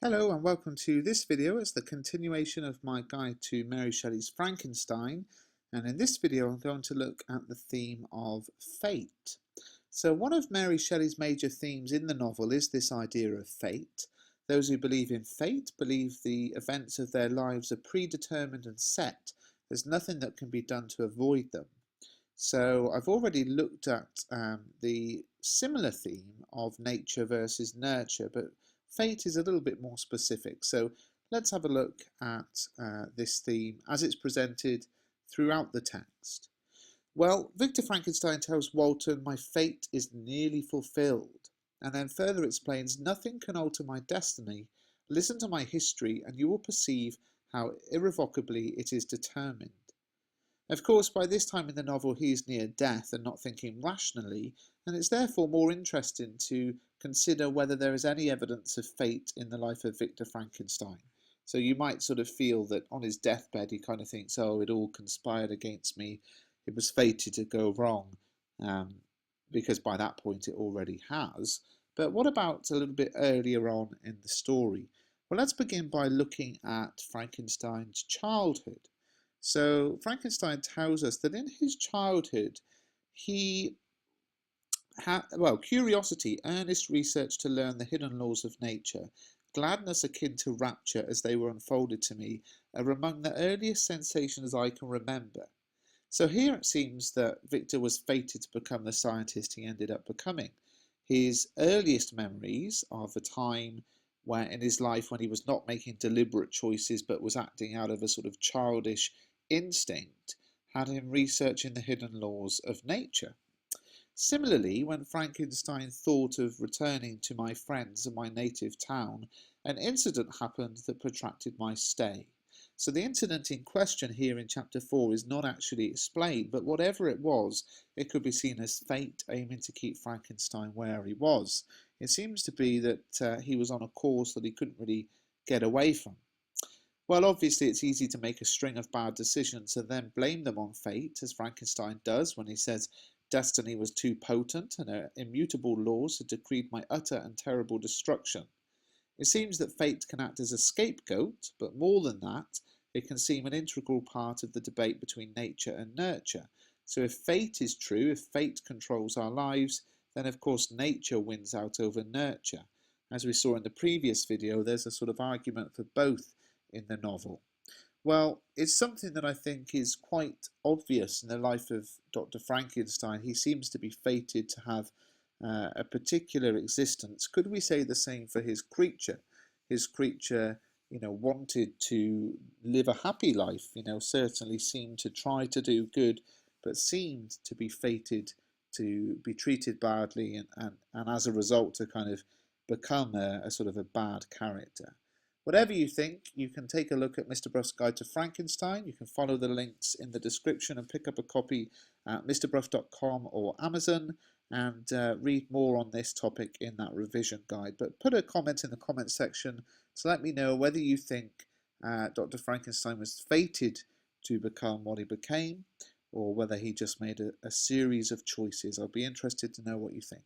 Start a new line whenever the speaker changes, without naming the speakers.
Hello and welcome to this video. It's the continuation of my guide to Mary Shelley's Frankenstein, and in this video I'm going to look at the theme of fate. So one of Mary Shelley's major themes in the novel is this idea of fate. Those who believe in fate believe the events of their lives are predetermined and set. There's nothing that can be done to avoid them. So I've already looked at the similar theme of nature versus nurture, but fate is a little bit more specific. So let's have a look at this theme as it's presented throughout the text. Well, Victor Frankenstein tells Walton, "My fate is nearly fulfilled," and then further explains, "Nothing can alter my destiny. Listen to my history and you will perceive how irrevocably it is determined." Of course, by this time in the novel he is near death and not thinking rationally, and it's therefore more interesting to consider whether there is any evidence of fate in the life of Victor Frankenstein. So you might sort of feel that on his deathbed he kind of thinks, oh, it all conspired against me, it was fated to go wrong, because by that point it already has. But what about a little bit earlier on in the story? Well, let's begin by looking at Frankenstein's childhood. So Frankenstein tells us that in his childhood he had, well, curiosity, earnest research to learn the hidden laws of nature, gladness akin to rapture as they were unfolded to me, are among the earliest sensations I can remember. So here it seems that Victor was fated to become the scientist he ended up becoming. His earliest memories of a time where in his life when he was not making deliberate choices but was acting out of a sort of childish instinct had him researching the hidden laws of nature. Similarly, when Frankenstein thought of returning to my friends and my native town, an incident happened that protracted my stay. So the incident in question here in chapter 4 is not actually explained, but whatever it was, it could be seen as fate aiming to keep Frankenstein where he was. It seems to be that he was on a course that he couldn't really get away from. Well, obviously it's easy to make a string of bad decisions and then blame them on fate, as Frankenstein does when he says destiny was too potent and her immutable laws had decreed my utter and terrible destruction. It seems that fate can act as a scapegoat, but more than that, it can seem an integral part of the debate between nature and nurture. So if fate is true, if fate controls our lives, then of course nature wins out over nurture. As we saw in the previous video, there's a sort of argument for both in the novel. Well, it's something that I think is quite obvious in the life of Dr. Frankenstein. He seems to be fated to have a particular existence. Could we say the same for his creature? His creature, wanted to live a happy life, certainly seemed to try to do good, but seemed to be fated to be treated badly and as a result to kind of become a sort of a bad character. Whatever you think, you can take a look at Mr. Bruff's Guide to Frankenstein. You can follow the links in the description and pick up a copy at mrbruff.com or Amazon and read more on this topic in that revision guide. But put a comment in the comment section to let me know whether you think Dr. Frankenstein was fated to become what he became or whether he just made a series of choices. I'll be interested to know what you think.